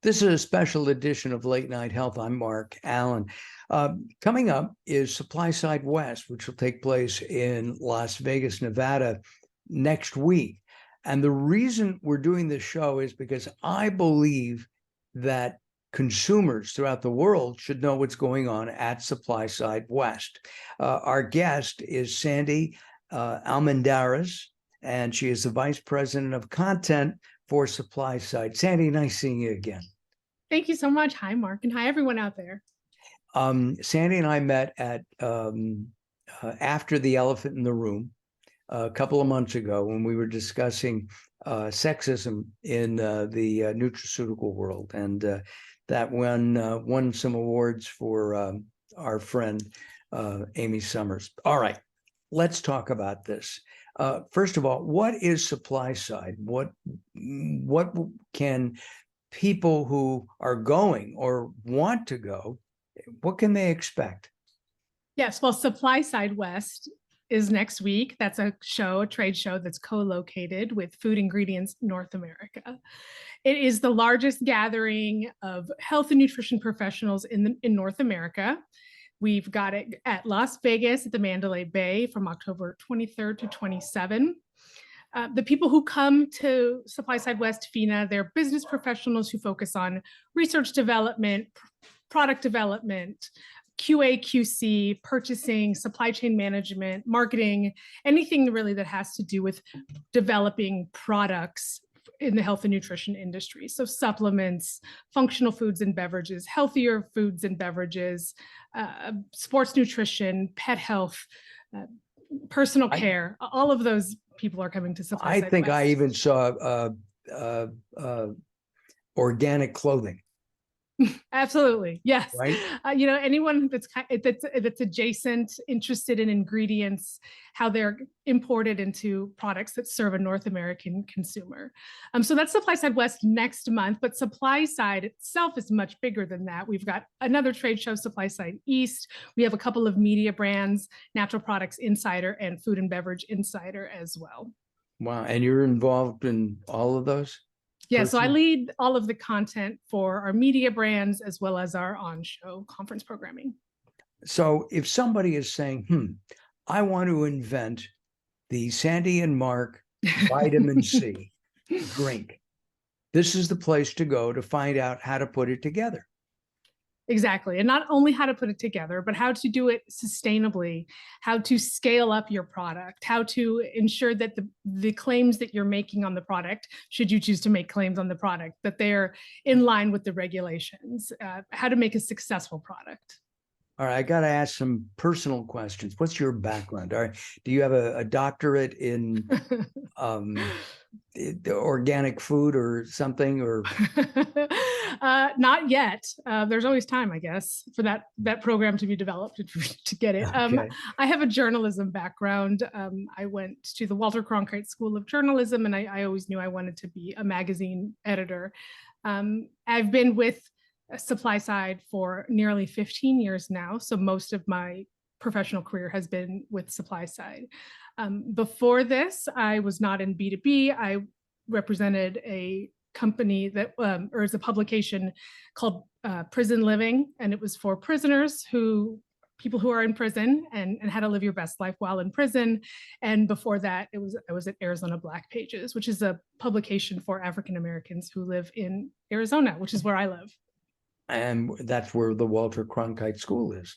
This is a special edition of Late Night Health. I'm Mark Allen. Coming up is Supplyside West, which will take place in Las Vegas, Nevada next week. And the reason we're doing this show is because I believe that consumers throughout the world should know what's going on at Supplyside West. Our guest is Sandy Almendarez, and she is the Vice President of Content for Supplyside. Sandy, nice seeing you again. Thank you so much. Hi, Mark, and hi, everyone out there. Sandy and I met at after the elephant in the room a couple of months ago when we were discussing sexism in the nutraceutical world, and that won some awards for our friend Amy Summers. All right, let's talk about this. First of all, what is Supplyside? What can people who are going or want to go, what can they expect? Yes, well, Supplyside West is next week. That's a trade show that's co-located with Food Ingredients North America. It is the largest gathering of health and nutrition professionals in North America. We've got it at Las Vegas at the Mandalay Bay from October 23rd to 27. The people who come to Supplyside West FINA, they're business professionals who focus on research development, product development, QA, QC, purchasing, supply chain management, marketing, anything really that has to do with developing products in the health and nutrition industry. So supplements, functional foods and beverages, healthier foods and beverages, sports nutrition, pet health, personal care, all of those people are coming to Supplyside I think West. I even saw organic clothing. Absolutely, yes. Right? Anyone that's adjacent, interested in ingredients, how they're imported into products that serve a North American consumer. So that's Supplyside West next month, but Supplyside itself is much bigger than that. We've got another trade show, Supplyside East. We have a couple of media brands, Natural Products Insider and Food and Beverage Insider as well. Wow, and you're involved in all of those? Yeah, so I lead all of the content for our media brands as well as our on-show conference programming. So if somebody is saying, I want to invent the Sandy and Mark vitamin C drink, this is the place to go to find out how to put it together. Exactly. And not only how to put it together, but how to do it sustainably, how to scale up your product, how to ensure that the claims that you're making on the product, should you choose to make claims on the product, that they're in line with the regulations, how to make a successful product. All right, I got to ask some personal questions. What's your background? All right, do you have a doctorate in the organic food or something, or not yet? There's always time, I guess, for that program to be developed to get it. Okay. I have a journalism background. I went to the Walter Cronkite School of Journalism, and I always knew I wanted to be a magazine editor. I've been with Supplyside for nearly 15 years now, so most of my professional career has been with Supplyside. Before this, I was not in B2B. I represented a company that, or is a publication called Prison Living, and it was for prisoners people who are in prison and how to live your best life while in prison. And before that, I was at Arizona Black Pages, which is a publication for African Americans who live in Arizona, which is where I live. And that's where the Walter Cronkite School is.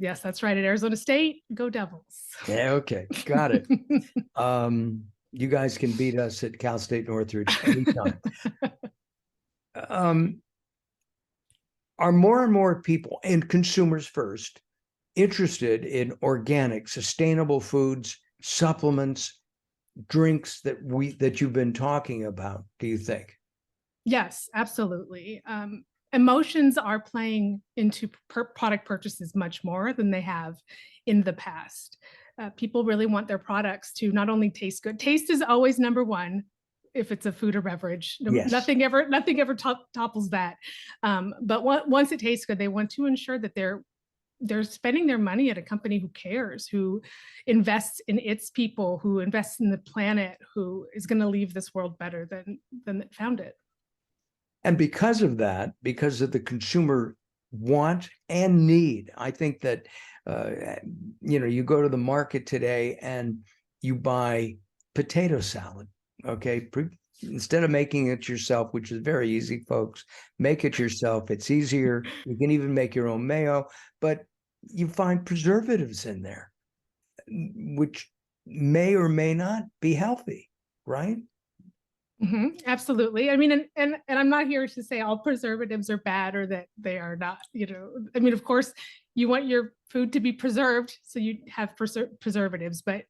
Yes, that's right. At Arizona State, go Devils. Yeah, okay, got it. You guys can beat us at Cal State Northridge anytime. Are more and more people, and consumers first, interested in organic, sustainable foods, supplements, drinks that you've been talking about, do you think? Yes, absolutely. Emotions are playing into product purchases much more than they have in the past. People really want their products to not only taste good. Taste is always number one if it's a food or beverage. Yes. Nothing ever topples that. But once it tastes good, they want to ensure that they're spending their money at a company who cares, who invests in its people, who invests in the planet, who is going to leave this world better than it found it. And because of that, because of the consumer want and need, I think that, you go to the market today and you buy potato salad, okay? Instead of making it yourself, which is very easy, folks, make it yourself. It's easier. You can even make your own mayo, but you find preservatives in there, which may or may not be healthy, right? Absolutely. I mean, and I'm not here to say all preservatives are bad or that they are not, I mean, of course, you want your food to be preserved, so you have preservatives, but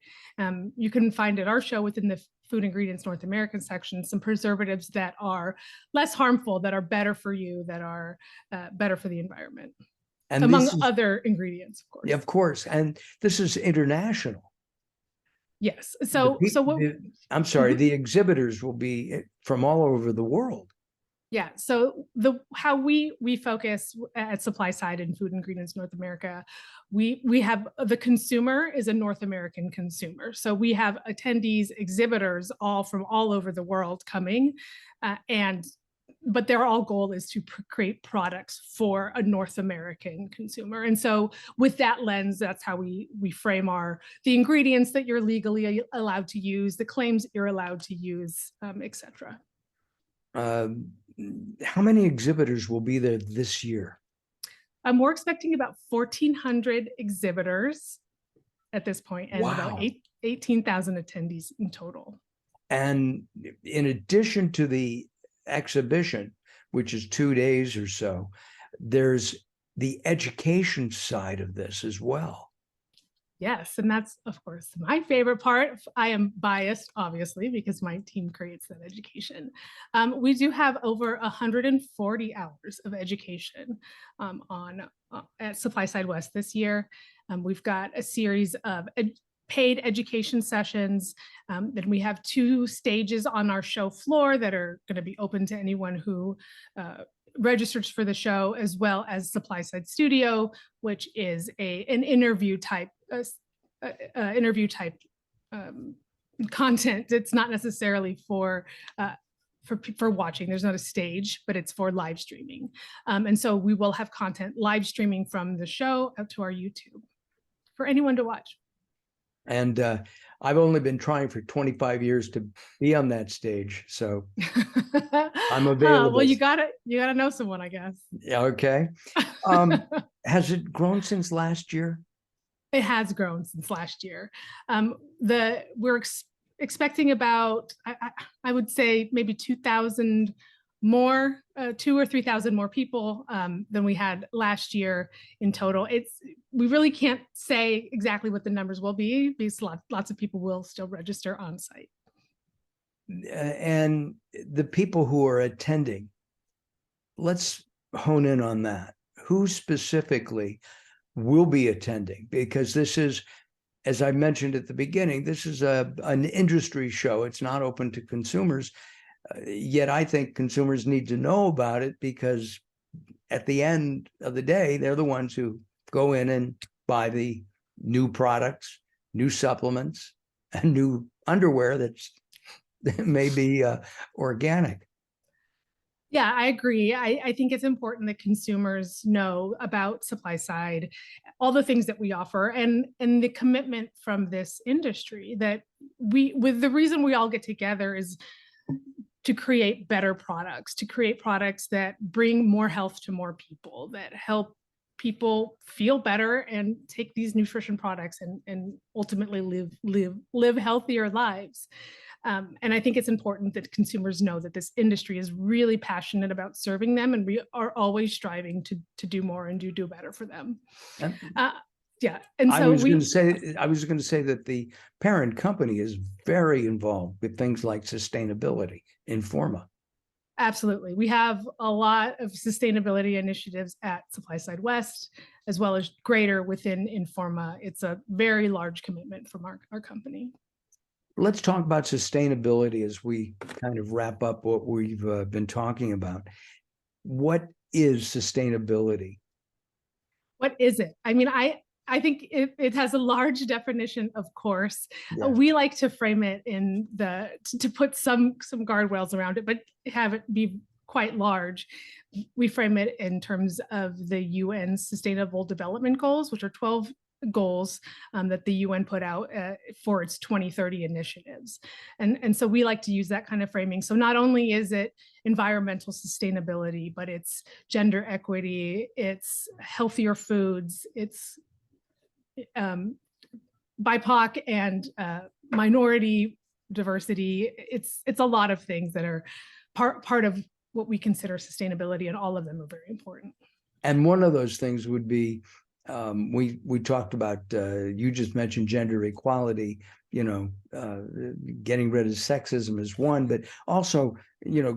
you can find at our show within the Food Ingredients North American section some preservatives that are less harmful, that are better for you, that are better for the environment, And among this is, other ingredients, of course. of course, and this is international. Yes. So what? I'm sorry, the exhibitors will be from all over the world. Yeah. So how we focus at Supplyside and Food Ingredients North America, we have the consumer is a North American consumer. So we have attendees, exhibitors, all from all over the world coming, but their all goal is to create products for a North American consumer. And so with that lens, that's how we frame the ingredients that you're legally allowed to use, the claims that you're allowed to use, et cetera. How many exhibitors will be there this year? We're expecting about 1,400 exhibitors at this point, and about 18,000 attendees in total. And in addition to the exhibition, which is 2 days or so, there's the education side of this as well. Yes, and that's, of course, my favorite part. I am biased, obviously, because my team creates that education. We do have over 140 hours of education at Supplyside West this year. We've got a series of paid education sessions. Then we have 2 stages on our show floor that are going to be open to anyone who registers for the show, as well as Supplyside Studio, which is an interview type content. It's not necessarily for watching. There's not a stage, but it's for live streaming. And so we will have content live streaming from the show out to our YouTube for anyone to watch. And I've only been trying for 25 years to be on that stage, so I'm available. Well, you gotta know someone, I guess. Yeah, okay. Has it grown since last year? It has grown since last year. We're expecting about, I would say, maybe 2,000 more, 2,000 or 3,000 more people than we had last year in total. We really can't say exactly what the numbers will be because lots of people will still register on site. And the people who are attending, let's hone in on that. Who specifically will be attending? Because this is, as I mentioned at the beginning, this is an industry show. It's not open to consumers. Yet I think consumers need to know about it, because at the end of the day, they're the ones who go in and buy the new products, new supplements, and new underwear that may be organic. Yeah, I agree. I think it's important that consumers know about Supplyside, all the things that we offer, and the commitment from this industry that the reason we all get together is to create better products, to create products that bring more health to more people, that help people feel better and take these nutrition products and ultimately live healthier lives. And I think it's important that consumers know that this industry is really passionate about serving them, and we are always striving to do more and do better for them. Yeah, and so I was going to say that the parent company is very involved with things like sustainability, Informa. Absolutely. We have a lot of sustainability initiatives at Supplyside West, as well as greater within Informa. It's a very large commitment from our company. Let's talk about sustainability as we kind of wrap up what we've been talking about. What is sustainability? What is it? I mean, I think it has a large definition, of course. Yeah. We like to frame it to put some guardrails around it, but have it be quite large. We frame it in terms of the UN Sustainable Development Goals, which are 12 goals that the UN put out for its 2030 initiatives. And so we like to use that kind of framing. So not only is it environmental sustainability, but it's gender equity, it's healthier foods, it's BIPOC and minority diversity. It's a lot of things that are part of what we consider sustainability, and all of them are very important. And one of those things would be, we talked about, you just mentioned gender equality, getting rid of sexism is one, but also,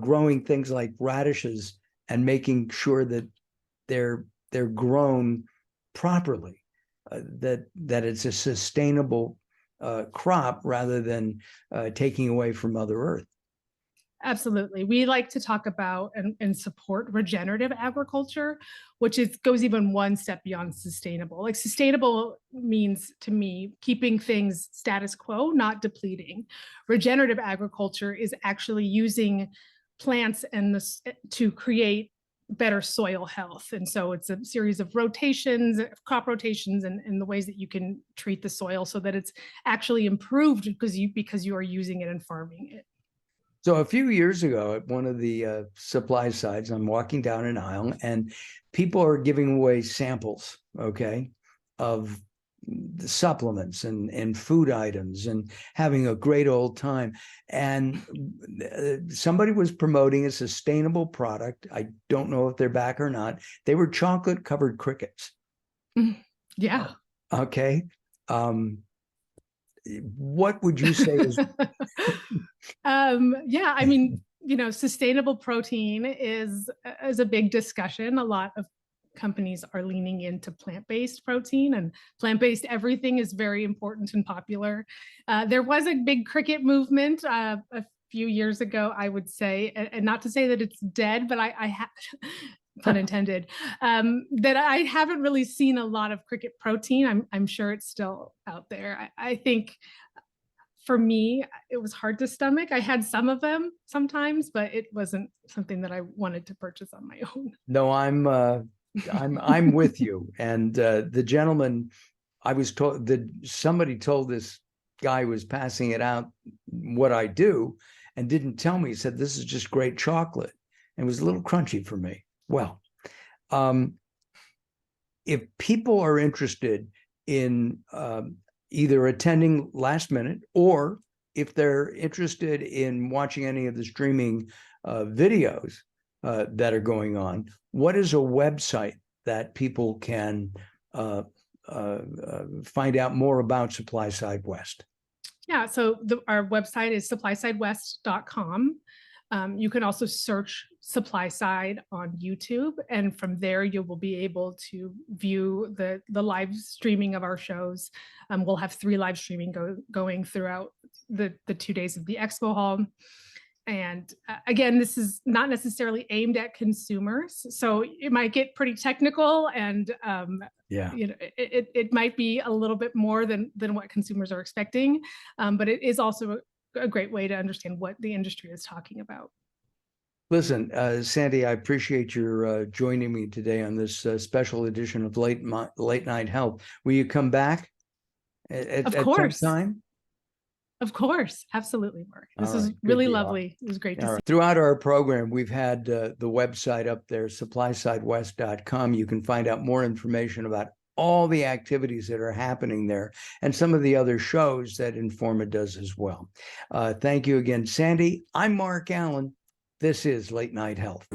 growing things like radishes and making sure that they're grown properly, that it's a sustainable crop rather than taking away from Mother Earth. Absolutely. We like to talk about and support regenerative agriculture, which goes even one step beyond sustainable. Like, sustainable means to me keeping things status quo, not depleting. Regenerative agriculture is actually using plants to create better soil health. And so it's a series of rotations, crop rotations, and the ways that you can treat the soil so that it's actually improved because you are using it and farming it. So a few years ago at one of the supply sides, I'm walking down an aisle and people are giving away samples, okay, of the supplements and food items and having a great old time. And somebody was promoting a sustainable product. I don't know if they're back or not. They were chocolate covered crickets. Yeah. Okay. What would you say is yeah, I mean, sustainable protein is a big discussion. A lot of companies are leaning into plant-based protein, and plant-based everything is very important and popular. There was a big cricket movement a few years ago, I would say, and not to say that it's dead, but I pun intended, that I haven't really seen a lot of cricket protein. I'm sure it's still out there. I think for me, it was hard to stomach. I had some of them sometimes, but it wasn't something that I wanted to purchase on my own. No, I'm with you. And the gentleman, I was told that somebody told this guy who was passing it out what I do and didn't tell me. He said, "This is just great chocolate." And it was a little crunchy for me. Well, if people are interested in either attending last minute, or if they're interested in watching any of the streaming videos that are going on, what is a website that people can find out more about Supplyside West? Yeah, so our website is supplysidewest.com. You can also search Supplyside on YouTube, and from there you will be able to view the live streaming of our shows. We'll have 3 live streaming going throughout the 2 days of the expo hall. And again, this is not necessarily aimed at consumers, so it might get pretty technical, and it might be a little bit more than what consumers are expecting, but it is also a great way to understand what the industry is talking about. Listen, Sandy, I appreciate your joining me today on this special edition of Late Night Health. Will you come back at some time? Of course, absolutely, Mark. This is really lovely. It was great to see. Throughout our program, we've had the website up there, supplysidewest.com. You can find out more information about all the activities that are happening there and some of the other shows that Informa does as well. Thank you again, Sandy. I'm Mark Allen. This is Late Night Health.